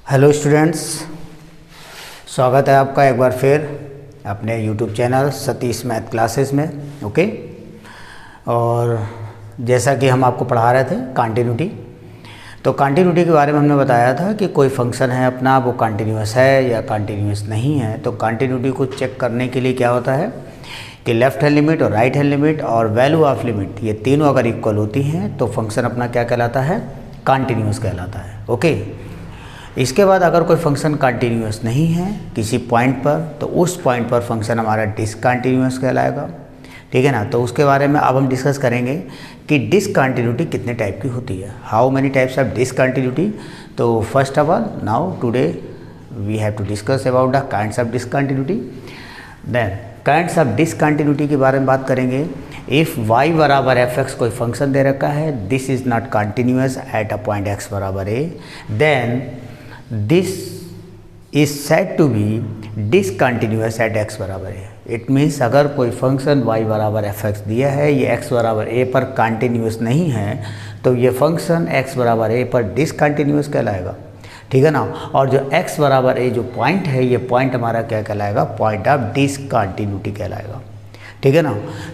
Hello students, स्वागत है आपका एक बार फिर अपने YouTube channel Satish math classes में। ओके, और जैसा कि हम आपको पढ़ा रहे थे कंटिन्यूटी, तो कंटिन्यूटी के बारे में हमने बताया था कि कोई फंक्शन है अपना, वो कंटिन्यूस है या कंटिन्यूस नहीं है। तो कंटिन्यूटी को चेक करने के लिए क्या होता है कि लेफ्ट हैंड लिमिट और राइट हैंड लिमिट और वैल्यू ऑफ लिमिट, ये तीनों अगर इक्वल होती हैं तो फंक्शन अपना क्या कहलाता है, कंटिन्यूस कहलाता है। ओके, इसके बाद अगर कोई फंक्शन कंटिन्यूस नहीं है किसी पॉइंट पर, तो उस पॉइंट पर फंक्शन हमारा डिसकंटिन्यूस कहलाएगा। ठीक है ना। तो उसके बारे में अब हम डिस्कस करेंगे कि डिसकंटिन्यूटी कितने टाइप की होती है, how many types of discontinuity. तो first of all now today we have to discuss about the kinds of discontinuity. Then kinds of discontinuity के बारे में बात करेंगे। इफ़ y बराबर एफ एक्स कोई फंक्शन दे रखा है, this is not continuous at a point x बराबर a, then this is said to be discontinuous at x बराबर है। इट मीन्स अगर कोई फंक्शन y बराबर एफ एक्स दिया है, ये x बराबर a पर कंटिन्यूस नहीं है, तो ये फंक्शन x बराबर a पर डिसकंटिन्यूस कहलाएगा। ठीक है ना। और जो x बराबर a जो पॉइंट है, ये पॉइंट हमारा क्या कहलाएगा, पॉइंट ऑफ डिसकंटिन्यूटी कहलाएगा। ठीक है ना।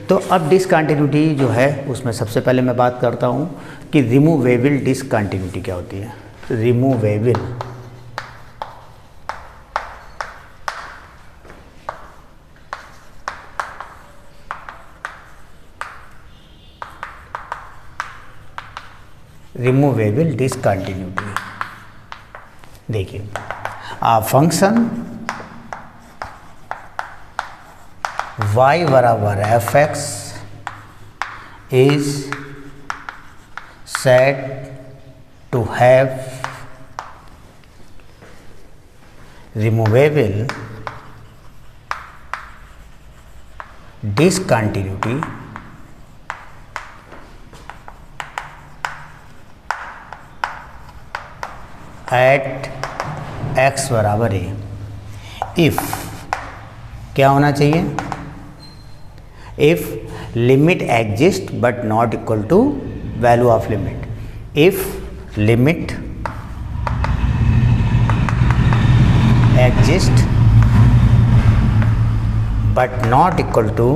तो अब डिसकंटिन्यूटी जो है उसमें सबसे पहले मैं बात करता हूँ कि रिमूवेबल डिसकंटिन्यूटी क्या होती है। रिमूवेबल रिमूवेबल डिसकंटिन्यूटी, देखिए फंक्शन y बराबर F X is said to have removable discontinuity at x बराबर a। इफ़ क्या होना चाहिए, if limit exist but not equal to value of limit. If limit exist but not equal to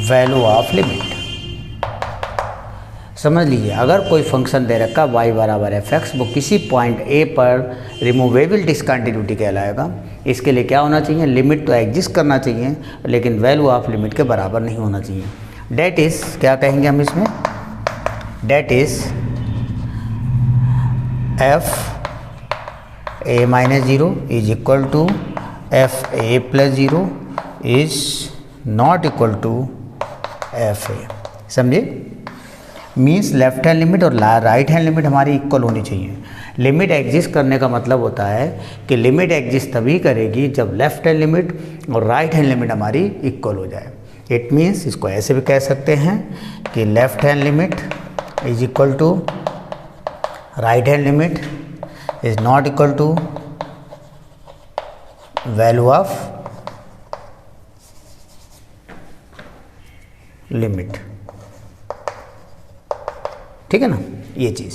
value of limit. समझ लीजिए, अगर कोई function दे रखा y बराबर एफ एक्स, वो किसी पॉइंट a पर रिमूवेबल डिसकंटिन्यूटी कहलाएगा। इसके लिए क्या होना चाहिए, लिमिट तो एग्जिस्ट करना चाहिए लेकिन वैल्यू ऑफ लिमिट के बराबर नहीं होना चाहिए। डेट इज़, क्या कहेंगे हम इसमें, that is F A minus zero is equal to F A plus zero is not equal to F A. समझे, मीन्स लेफ्ट हैंड लिमिट और राइट हैंड लिमिट हमारी इक्वल होनी चाहिए। लिमिट एग्जिस्ट करने का मतलब होता है कि लिमिट एग्जिस्ट तभी करेगी जब लेफ्ट हैंड लिमिट और राइट हैंड लिमिट हमारी इक्वल हो जाए। इट मीन्स इसको ऐसे भी कह सकते हैं कि left hand limit is equal to right hand limit is not equal to value of limit. ठीक है ना, ये चीज़।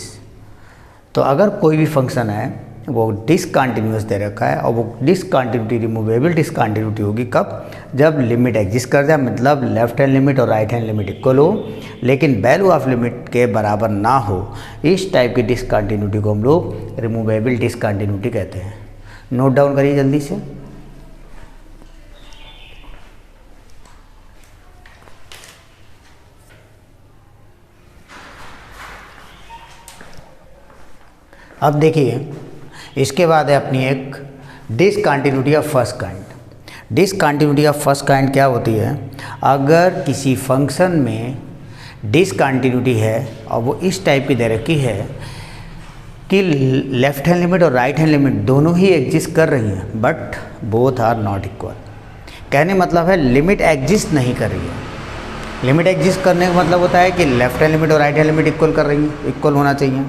तो अगर कोई भी फंक्शन है वो डिसकंटिन्यूस दे रखा है, और वो डिसकंटिन्यूटी रिमूवेबल डिसकंटिन्यूटी होगी कब, जब लिमिट एग्जिस्ट कर जाए, मतलब लेफ्ट हैंड लिमिट और राइट हैंड लिमिट इक्वल हो लेकिन वैल्यू ऑफ लिमिट के बराबर ना हो। इस टाइप की डिसकंटिन्यूटी को हम लोग रिमूवेबल डिसकंटिन्यूटी कहते हैं। नोट डाउन करिए जल्दी से। अब देखिए, इसके बाद है अपनी एक discontinuity of first kind. Discontinuity of first kind क्या होती है, अगर किसी फंक्शन में डिसकंटिन्यूटी है और वो इस टाइप की दे रखी है कि लेफ्ट हैंड लिमिट और राइट हैंड लिमिट दोनों ही एग्जिस्ट कर रही हैं but both are not equal. कहने मतलब है लिमिट एग्जिस्ट नहीं कर रही है। लिमिट एग्जिस्ट करने का मतलब होता है कि लेफ्ट हैंड लिमिट और राइट हैंड लिमिट इक्वल कर रही है, इक्वल होना चाहिए।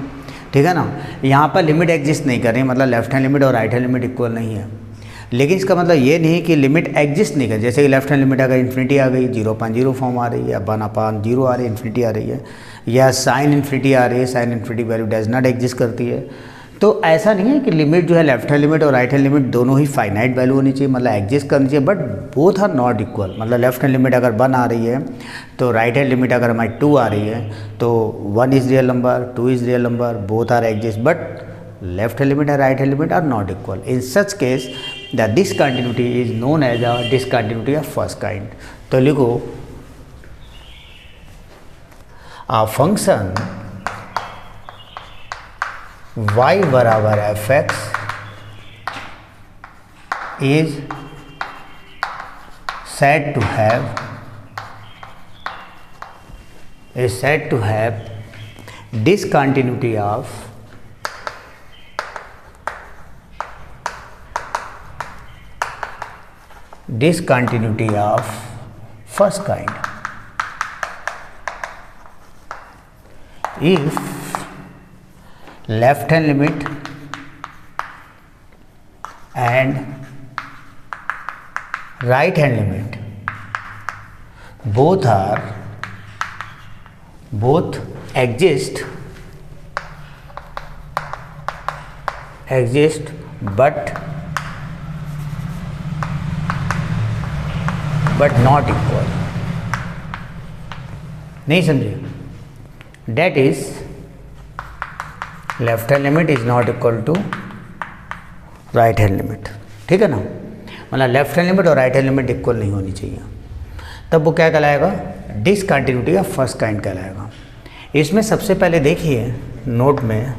ठीक है ना। यहाँ पर लिमिट एग्जिस्ट नहीं कर रही, मतलब लेफ्ट हैंड लिमिट और राइट हैंड लिमिट इक्वल नहीं है। लेकिन इसका मतलब ये नहीं कि लिमिट एग्जिस्ट नहीं कर, जैसे कि लेफ्ट हैंड लिमिट अगर इन्फिनिटी आ गई 0.0 फॉर्म आ रही है, 1/0 आ रही है, इन्फिनिटी आ रही है, या साइन इन्फिनिटी आ रही है, sine infinity value does not exist करती है। तो ऐसा नहीं है कि लिमिट जो है लेफ्ट हैंड लिमिट और राइट हैंड लिमिट दोनों ही फाइनाइट वैल्यू होनी चाहिए, मतलब एग्जिस्ट करनी चाहिए, but both are not equal. मतलब लेफ्ट हैंड लिमिट अगर 1 आ रही है तो राइट हैंड लिमिट अगर हमारी 2 आ रही है तो 1 is real number, 2 is real number, both are exist, but left hand limit and right hand limit are not equal. In such case, the discontinuity is known as a discontinuity of first kind. तो लिखो a function y बराबर fx is said to have discontinuity of first kind if left hand limit and right hand limit both exist but not equal। नहीं समझे? That is left hand limit is not equal to right hand limit. ठीक है ना, मतलब left hand limit और right hand limit equal नहीं होनी चाहिए, तब वो क्या कहलाएगा? डिसकंटिन्यूटी ऑफ फर्स्ट काइंड कहलाएगा। इसमें सबसे पहले देखिए नोट में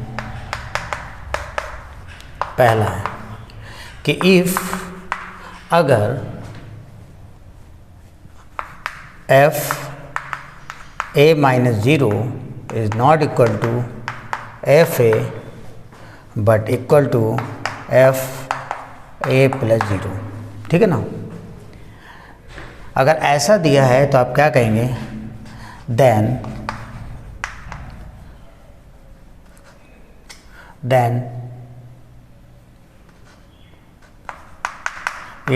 पहला है कि इफ अगर f a minus 0 is not equal to f a but equal to f a plus 0। ठीक है ना, अगर ऐसा दिया है तो आप क्या कहेंगे? then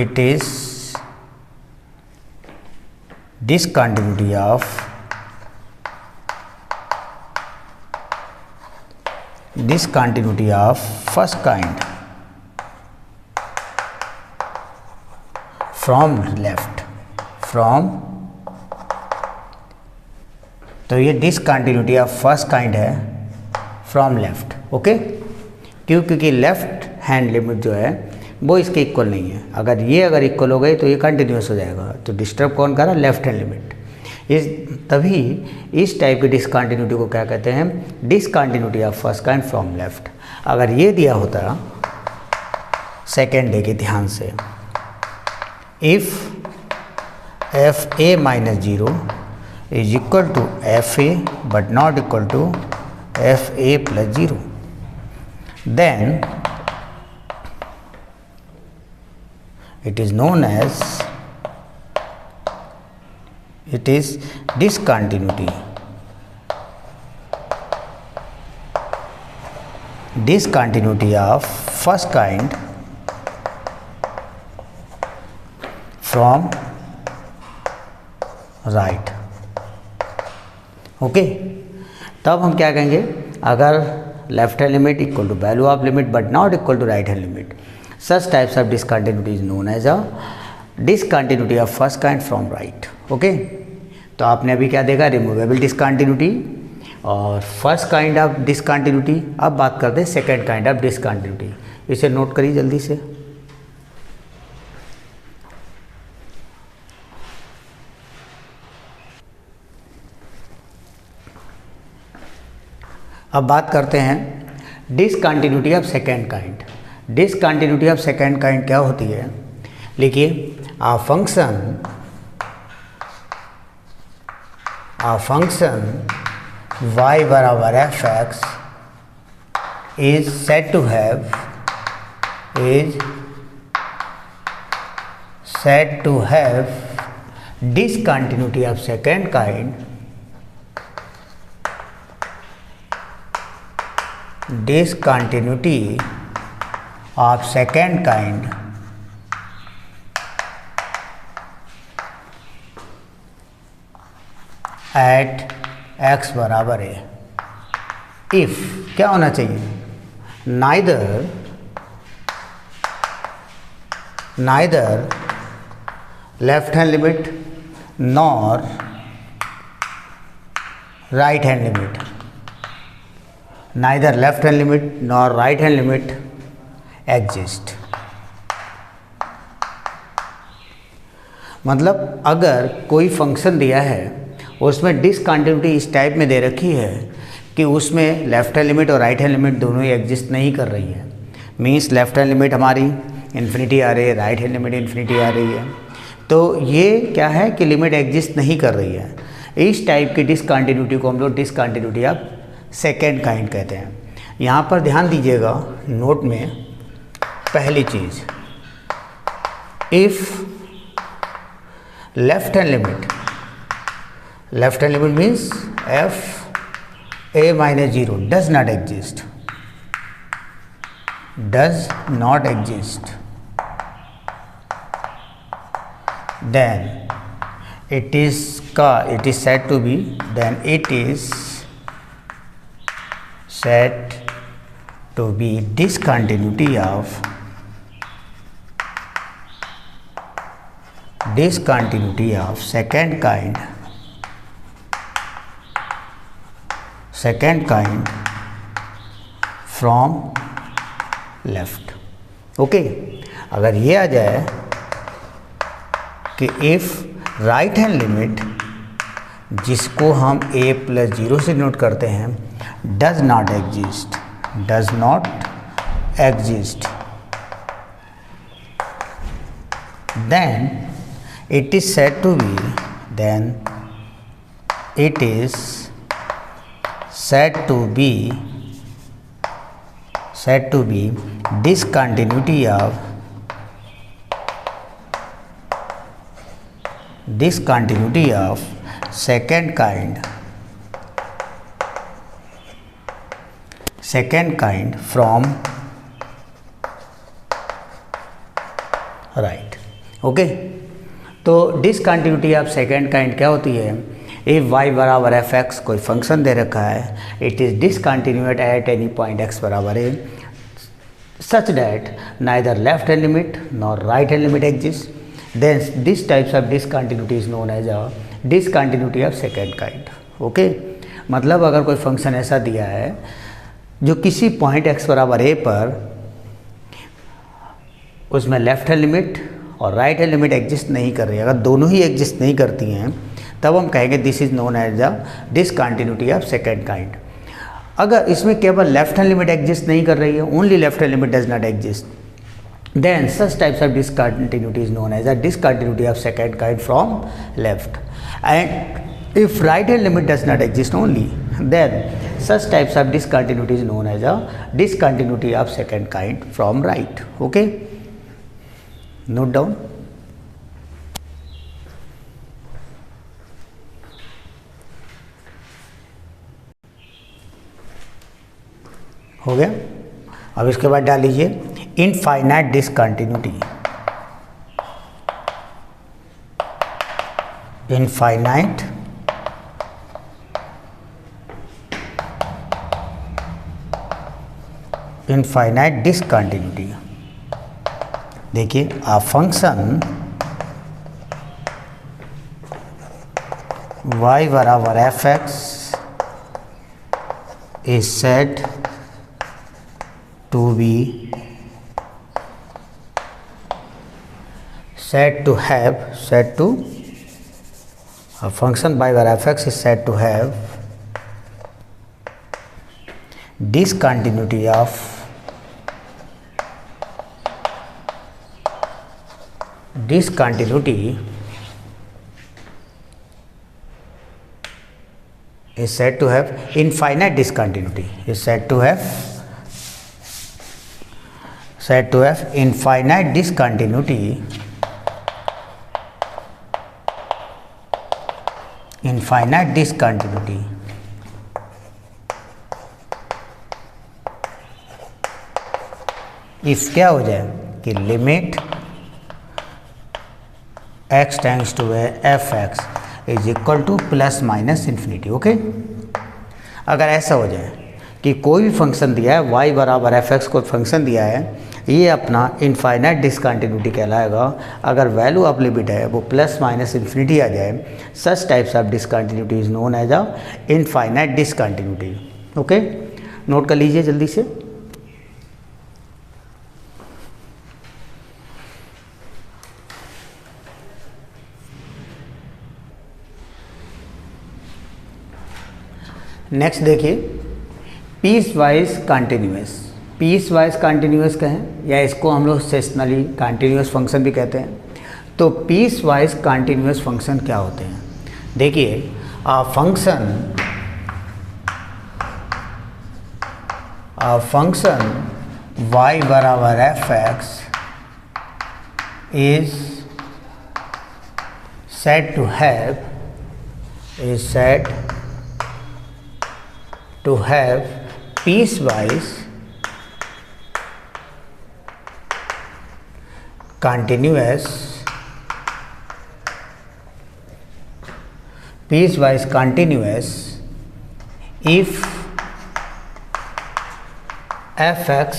it is discontinuity of first kind from left तो ये डिसकंटिन्यूटी ऑफ फर्स्ट काइंड है फ्रॉम लेफ्ट। ओके, क्यों? क्योंकि लेफ्ट हैंड लिमिट जो है वो इसके इक्वल नहीं है। अगर इक्वल हो गई तो ये कंटिन्यूस हो जाएगा, तो डिस्टर्ब कौन कर रहा है? Left hand limit. तभी इस टाइप की डिसकंटिन्यूटी को क्या कहते हैं? Discontinuity of first kind from left. अगर ये दिया होता, सेकेंड देखिए ध्यान से, if F A minus 0 is equal to F A but not equal to F A plus 0, then it is known as discontinuity of first kind from right। Okay, तब हम क्या कहेंगे? अगर left hand limit equal to value of limit but not equal to right hand limit, such types of discontinuity is known as a discontinuity of first kind from right। Okay, तो आपने अभी क्या देखा? रिमूवेबल डिसकंटिन्यूटी और first kind of discontinuity. अब बात करते हैं सेकेंड काइंड ऑफ डिसकंटिन्यूटी। इसे नोट करिए जल्दी से। अब बात करते हैं discontinuity of second kind. Discontinuity of second kind क्या होती है? लिखिए, a function y बराबर fx is said to have discontinuity of second kind of second kind at X बराबर है। इफ क्या होना चाहिए, neither left hand limit nor right hand limit, neither left hand limit nor right hand limit exist. मतलब अगर कोई function दिया है उसमें डिसकंटिन्यूटी इस टाइप में दे रखी है कि उसमें लेफ्ट हैंड लिमिट और राइट हैंड लिमिट दोनों ही एग्जिस्ट नहीं कर रही है, मीन्स लेफ्ट हैंड लिमिट हमारी इन्फिनिटी आ रही है, राइट हैंड लिमिट इन्फिनिटी आ रही है, तो ये क्या है कि लिमिट एग्जिस्ट नहीं कर रही है। इस टाइप की डिसकंटिन्यूटी को हम लोग डिसकंटिन्यूटी ऑफ सेकेंड काइंड कहते हैं। यहाँ पर ध्यान दीजिएगा नोट में, पहली चीज़, if left hand limit means f A minus zero does not exist, then it is said to be discontinuity of second kind from left। Okay, अगर ये आ जाए कि इफ़ राइट हैंड लिमिट, जिसको हम a प्लस जीरो से note करते हैं, does not exist, then it is said to be discontinuity of second kind from right। Okay, तो डिसकंटिन्यूटी ऑफ सेकेंड काइंड क्या होती है, इफ y बराबर एफ एक्स कोई फंक्शन दे रखा है, it is discontinuous at any point x बराबर है such that neither left hand limit nor right hand limit exists, then this types of discontinuity is known as a discontinuity of second kind। Okay, मतलब अगर कोई function ऐसा दिया है जो किसी पॉइंट x बराबर a पर उसमें लेफ्ट हैंड लिमिट और राइट हैंड लिमिट एग्जिस्ट नहीं कर रही है, अगर दोनों ही एग्जिस्ट नहीं करती हैं तब हम कहेंगे this is known as the discontinuity of second kind. अगर इसमें केवल लेफ्ट हैंड लिमिट एग्जिस्ट नहीं कर रही है, only left hand limit does not exist, then such types of discontinuity is known as a discontinuity of second kind from left। and if right hand limit does not exist only, then such types of discontinuity is known as a discontinuity of second kind from right। okay, note down। हो गया। अब इसके बाद डाल लीजिए infinite discontinuity. Infinite discontinuity. देखिए, a function y बराबर F X is said to be a function y over f(x) is said to have discontinuity of is said to have infinite discontinuity, is said to have infinite discontinuity if क्या हो जाए कि limit x tends to F X is equal to plus minus infinity. Okay, अगर ऐसा हो जाए कि कोई भी फंक्शन दिया है y बराबर एफ एक्स, कोई फंक्शन दिया है, ये अपना इनफाइनाइट डिसकंटिन्यूटी कहलाएगा। अगर वैल्यू ऑफ लिमिट है वो प्लस माइनस इन्फिनिटी आ जाए, such types of discontinuity is known as a infinite discontinuity. Okay, note कर लीजिए जल्दी से। नेक्स्ट देखिए, piecewise continuous. Piecewise continuous कहें या इसको हम लोग सेशनली कंटिन्यूअस फंक्शन भी कहते हैं। तो पीस वाइज कंटिन्यूअस फंक्शन क्या होते हैं? देखिए, फंक्शन y बराबर F X is said to have piecewise continuous if f(x)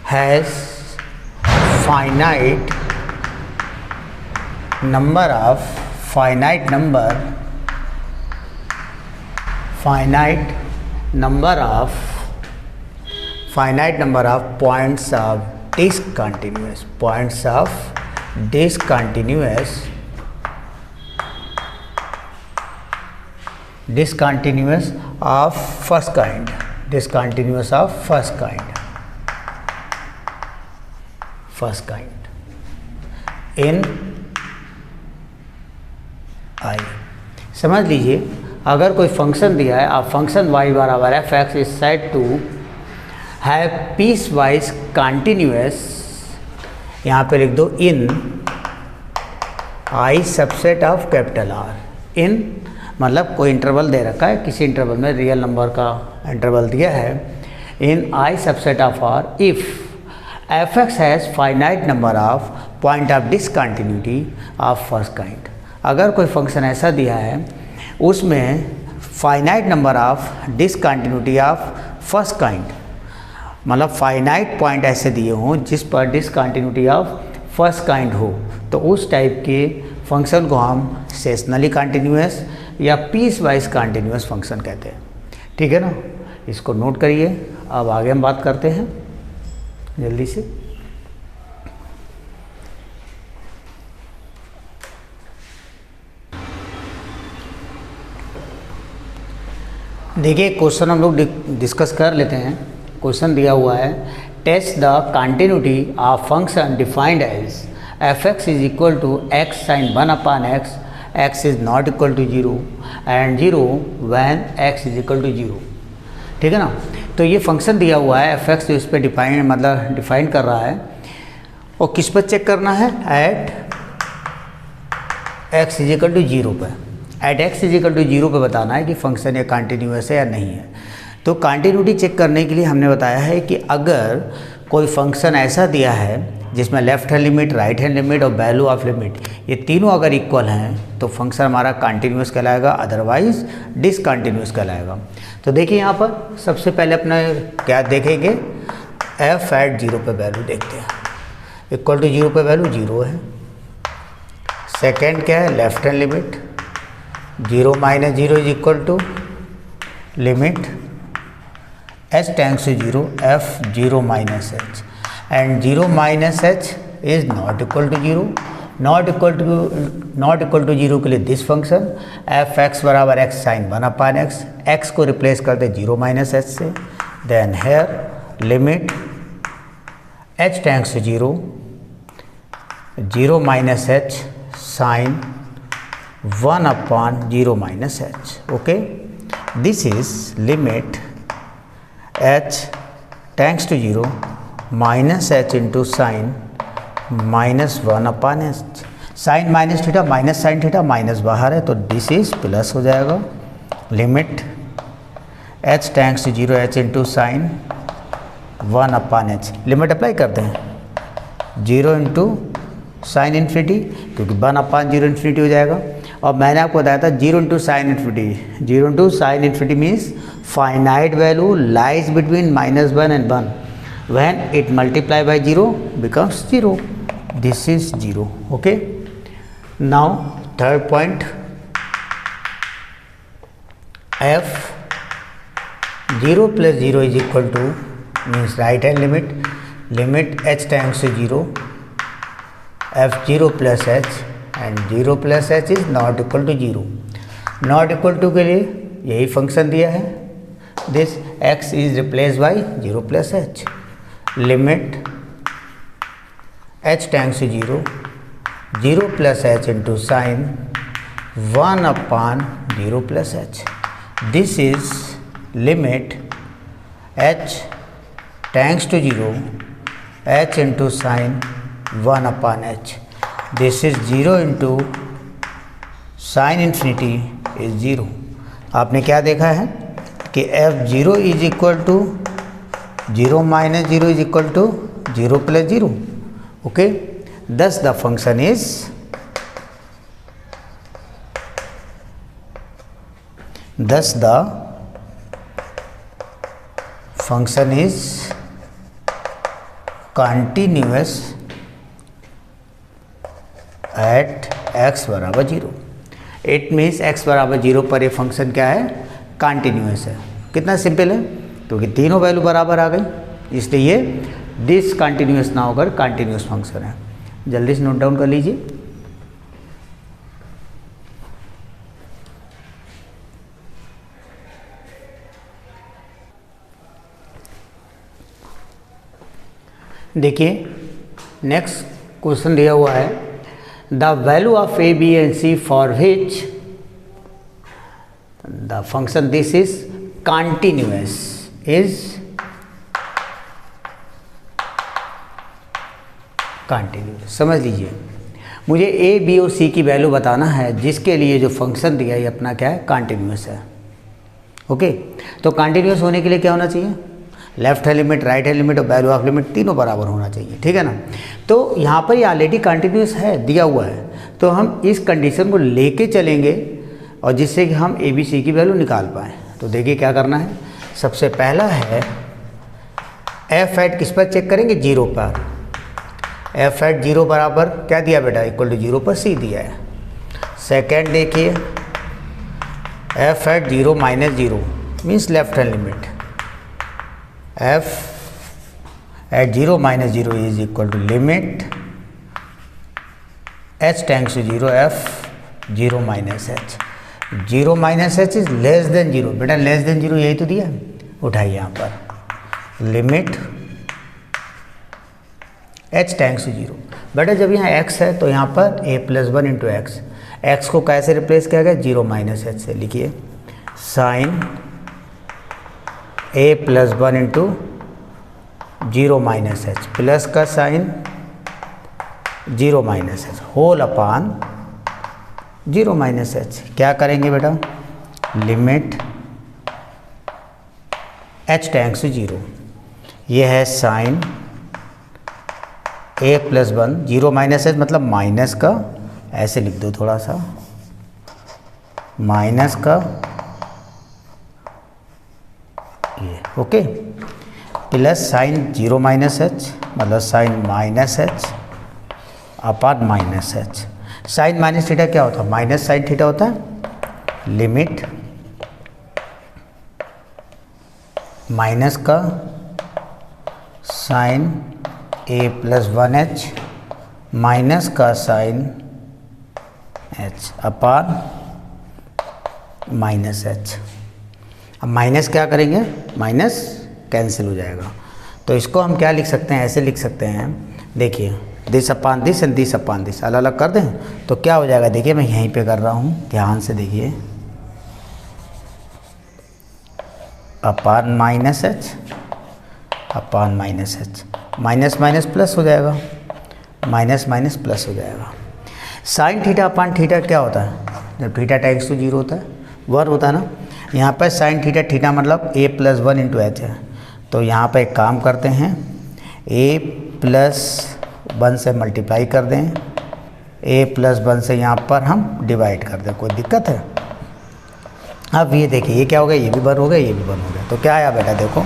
has finite number of points of discontinuous of first kind in I। समझ लीजिए, अगर कोई फंक्शन दिया है, आप फंक्शन y बराबर F X is said to have piecewise continuous, यहाँ पे लिख दो in I subset of capital R. In मतलब कोई इंटरवल दे रखा है, किसी इंटरवल में रियल नंबर का इंटरवल दिया है, in I subset of R if f x has finite number of point of discontinuity of first kind. अगर कोई फंक्शन ऐसा दिया है उसमें finite number of discontinuity of first kind, मतलब फाइनाइट पॉइंट ऐसे दिए हों जिस पर डिसकंटिन्यूटी ऑफ फर्स्ट काइंड हो, तो उस टाइप के फंक्शन को हम सेशनली कंटिन्यूअस या पीस वाइज कंटिन्यूअस फंक्शन कहते हैं। ठीक है ना, इसको नोट करिए। अब आगे हम बात करते हैं जल्दी से। देखिए, क्वेश्चन हम लोग डिस्कस कर लेते हैं। क्वेश्चन दिया हुआ है, test the continuity of function defined as F X is equal to X sine 1/x, x is not equal to 0 and 0 when x is equal to 0। ठीक है ना, तो ये फंक्शन दिया हुआ है एफ एक्स, जो इस पर डिफाइन कर रहा है, और किस पर चेक करना है? At x is equal to 0 पर। At x is equal to 0 पे बताना है कि फंक्शन ये कंटिन्यूअस है या नहीं है। तो कंटिन्यूटी चेक करने के लिए हमने बताया है कि अगर कोई फंक्शन ऐसा दिया है जिसमें left hand limit, right hand limit और वैल्यू ऑफ लिमिट, ये तीनों अगर इक्वल हैं तो फंक्शन हमारा कंटिन्यूअस कहलाएगा, अदरवाइज डिसकंटिन्यूअस कहलाएगा। तो देखिए, यहाँ पर सबसे पहले अपना क्या देखेंगे? एफ एट 0 पे वैल्यू देखते हैं। इक्वल टू 0 पे वैल्यू 0 है। सेकेंड क्या है? Left hand limit 0 minus 0 is equal to limit h tends to 0 f 0 minus h and 0 minus h is not equal to 0। Not equal to 0 के लिए this function F X बराबर X sine 1/x, x को replace करते 0 minus h से, then here limit h tends to 0 0 minus h sine 1/0 minus h। Okay, this is limit h tends to 0 minus h into sine minus 1/h। Sine minus theta minus sine theta, minus बाहर है तो this is plus हो जाएगा। Limit h tends to 0 h into sine 1/h। Limit apply करते हैं 0 into sine infinity, क्योंकि 1/0 infinity हो जाएगा, और मैंने आपको बताया था 0 into sine infinity, 0 into sine infinity means finite value lies between -1 and 1, when it multiply by 0 becomes 0. This is 0. Okay. Now third point, f 0 plus 0 is equal to means right hand limit h tends to 0, f 0 plus h and 0 plus h is not equal to 0. Not equal to के लिए यही function दिया है, this x is replaced by 0 plus h. Limit h tends to 0, 0 plus h into sine 1 upon 0 plus h. This is limit h tends to 0, h into sine 1 upon h. This is 0 into sine infinity is 0. आपने क्या देखा है कि f0 is equal to 0 minus 0 is equal to 0 plus 0. Okay. Thus the function is continuous at x बराबर 0. It means x बराबर 0 पर ये function क्या है, कंटिन्यूस है. कितना सिंपल है, क्योंकि तीनों वैल्यू बराबर आ गई, इसलिए ये डिसकंटिन्यूस ना होकर कंटिन्यूस फंक्शन है. जल्दी से नोट डाउन कर लीजिए. देखिए नेक्स्ट क्वेश्चन दिया हुआ है, the value of A B and C for which the function this is continuous is continuous. समझ लीजिए, मुझे ए बी और सी की वैल्यू बताना है जिसके लिए जो फंक्शन दिया है ये अपना क्या है, कंटिन्यूस है. ओके. तो कंटिन्यूस होने के लिए क्या होना चाहिए, left hand limit, right hand limit और वैल्यू ऑफ लिमिट तीनों बराबर होना चाहिए. ठीक है ना. तो यहाँ पर ये ऑलरेडी कंटिन्यूस है, दिया हुआ है, तो हम इस कंडीशन को लेके चलेंगे और जिससे कि हम ए बी सी की वैल्यू निकाल पाएँ. तो देखिए क्या करना है. सबसे पहला है एफ एट किस पर चेक करेंगे, 0 पर. एफ एट 0 बराबर क्या दिया बेटा, इक्वल टू 0 पर सी दिया है. सेकेंड देखिए F at 0 minus 0 means left hand limit, f at 0 minus 0 is equal to limit h tends to 0 f 0 minus h. 0 minus h is less than 0. बेटा लेस देन 0 यही तो दिया, उठाइए यहाँ पर लिमिट h tends to 0. बेटा जब यहाँ x है तो यहाँ पर a plus 1 into x, x को कैसे रिप्लेस किया गया, 0 माइनस h से. लिखिए sine a plus 1 into 0 minus h, plus का sine 0 minus h whole upon 0 minus h. क्या करेंगे बेटा, लिमिट h टेंड्स टू 0, ये है sine a plus 1 0 minus h मतलब माइनस का, ऐसे लिख दो थोड़ा सा, माइनस का ये. Okay. Plus sine 0 minus h मतलब sine minus h upon minus h. Sine minus theta क्या होता है, माइनस साइन थीटा होता है. लिमिट माइनस का sine a plus 1h minus का sine h upon minus h. अब माइनस क्या करेंगे, माइनस कैंसिल हो जाएगा, तो इसको हम क्या लिख सकते हैं, ऐसे लिख सकते हैं. देखिए this upon this and this upon this अलग अलग कर दें तो क्या हो जाएगा. देखिए मैं यहीं पे कर रहा हूँ, ध्यान से देखिए, अपान minus h upon minus H, minus minus plus हो जाएगा, माइनस माइनस प्लस हो जाएगा. साइन थीटा अपान थीटा क्या होता है, जब थीटा टेंड्स टू 0 होता है, 1 होता है ना. यहाँ पर साइन थीटा, थीटा मतलब a प्लस 1 इंटू एच है, तो यहाँ पर एक काम करते हैं, a प्लस 1 से मल्टीप्लाई कर दें a+1 से यहाँ पर हम डिवाइड कर दें, कोई दिक्कत है? अब ये देखिए ये क्या हो गया, ये भी 1 हो गया, ये भी 1 हो गया, तो क्या आया बेटा देखो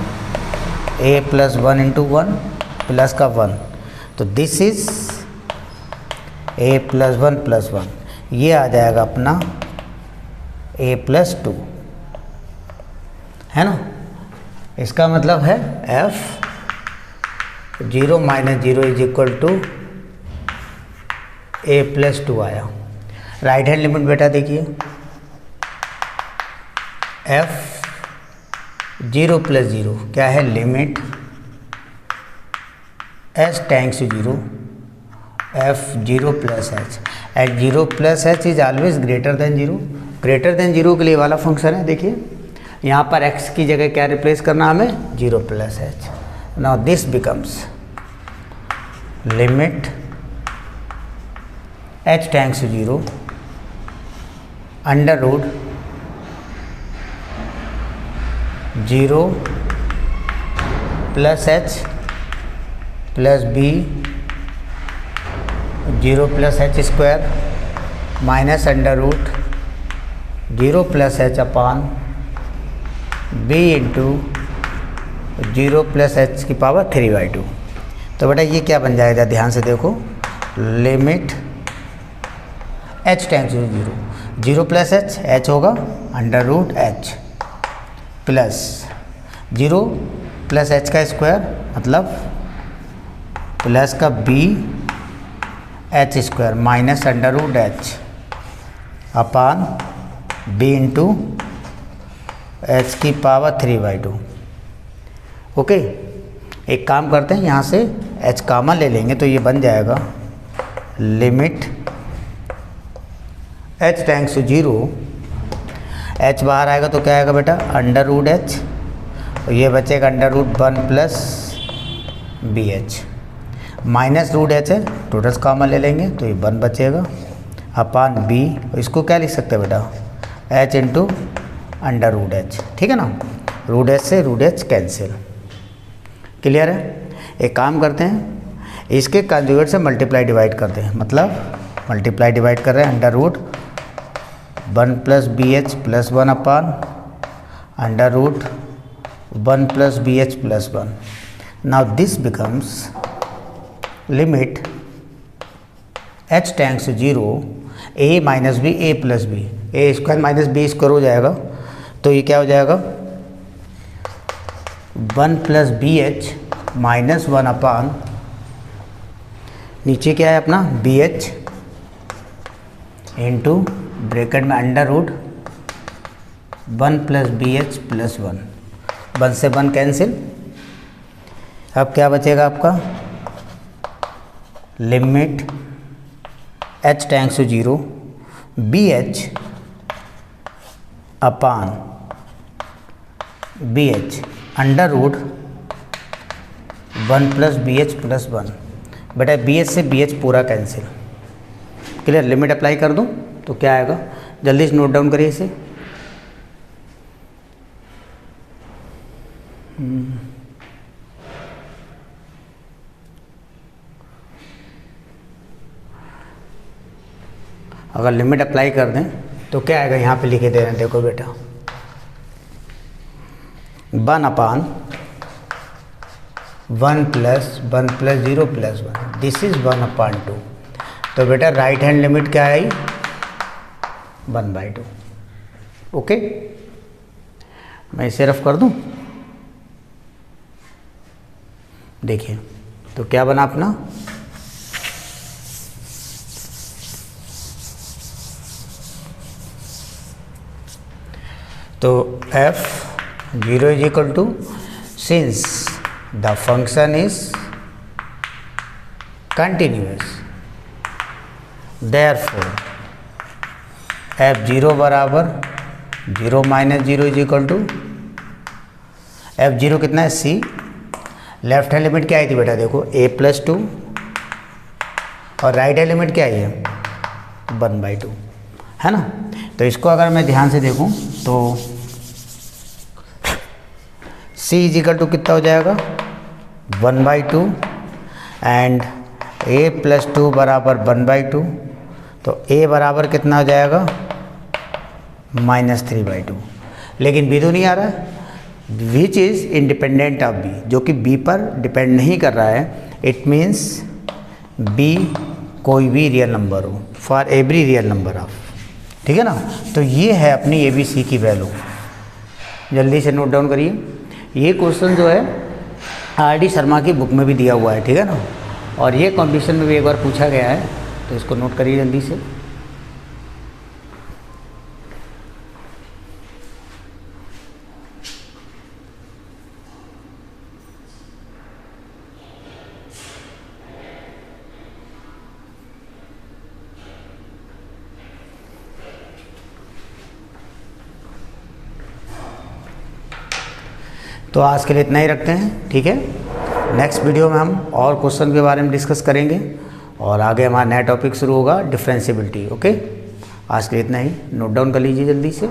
a+1 × 1 प्लस का 1, तो दिस इज a+1 + 1, ये आ जाएगा अपना a+2, है ना। इसका मतलब है f 0 - 0 = a+2 आया। राइट हैंड लिमिट बेटा देखिए f 0 + 0 क्या है, limit h tends to 0 f 0 + h at 0 + h is always greater than 0। Greater than 0 के लिए वाला फंक्शन है, देखिए यहाँ पर x की जगह क्या रिप्लेस करना हमें, 0 + h। Now this becomes limit h tends to 0 √ 0 + h + b 0 + h² minus √ 0 + h upon b × 0 + h⁵2। तो बेटा ये क्या बन जाएगा, ध्यान से देखो, limit h tends to 0 + h, h होगा √ h प्लस 0 + h² मतलब प्लस का b h² माइनस √ h अपान b × h⁵2। ओके, एक काम करते हैं, यहाँ से h कॉमन ले लेंगे तो ये बन जाएगा limit h tends to 0, h बाहर आएगा तो क्या आएगा बेटा, √ h, और ये बचेगा √1 + bh माइनस √h है, टोटल्स कॉमन ले लेंगे तो ये 1 बचेगा अपान b, इसको क्या लिख सकते हैं बेटा, h × √h, ठीक है ना। √h से √h कैंसिल, क्लियर है। एक काम करते हैं, इसके कंजुगेट से मल्टीप्लाई डिवाइड करते हैं, मतलब मल्टीप्लाई डिवाइड कर रहे हैं √1 + bh + 1 upon √1 + bh + 1। Now this becomes limit h tends to 0 a - b a + b, a² - b² हो जाएगा, तो ये क्या हो जाएगा 1 + bh - 1 अपान, नीचे क्या है अपना bh इंटू ब्रैकेट में √ 1 + bh + 1, 1 से 1 कैंसिल। अब क्या बचेगा आपका, limit h tends to 0 bh upon bh √ 1 + bh + 1। बेटा bh से bh पूरा कैंसिल, क्लियर। लिमिट अप्लाई कर दूं तो क्या आएगा, जल्दी से नोट डाउन करिए इसे। अगर लिमिट अप्लाई कर दें तो क्या आएगा, यहाँ पे लिखे दे रहे हैं, देखो बेटा 1 अपान 1 + 1 + 0 + 1, दिस इज 1/2। तो बेटा राइट हैंड लिमिट क्या आई, 1/2। ओके, मैं इसे रफ कर दूं, देखिए तो क्या बना अपना, तो f 0 = since the function is continuous therefore f0 बराबर 0 - 0 = f0 कितना है, c। लेफ्ट हैंड लिमिट क्या आई थी बेटा, देखो a+2, और राइट हैंड लिमिट क्या आई है 1/2, है ना। तो इसको अगर मैं ध्यान से देखूं तो c = कितना हो जाएगा 1/2 एंड a+2 बराबर 1/2, तो a बराबर कितना हो जाएगा -3/2। लेकिन b तो नहीं आ रहा है, which is independent of b, जो कि b पर डिपेंड नहीं कर रहा है। इट मीन्स b कोई भी रियल नंबर हो, for every real number of, ठीक है ना। तो ये है अपनी ABC की वैल्यू। जल्दी से नोट डाउन करिए। ये क्वेश्चन जो है RD शर्मा की बुक में भी दिया हुआ है, ठीक है ना, और ये कंपटीशन में भी एक बार पूछा गया है, तो इसको नोट करिए जल्दी से। तो आज के लिए इतना ही रखते हैं, ठीक है। नेक्स्ट वीडियो में हम और क्वेश्चन के बारे में डिस्कस करेंगे और आगे हमारा नया टॉपिक शुरू होगा डिफरेंशिएबिलिटी। ओके, आज के लिए इतना ही, नोट डाउन कर लीजिए जल्दी से।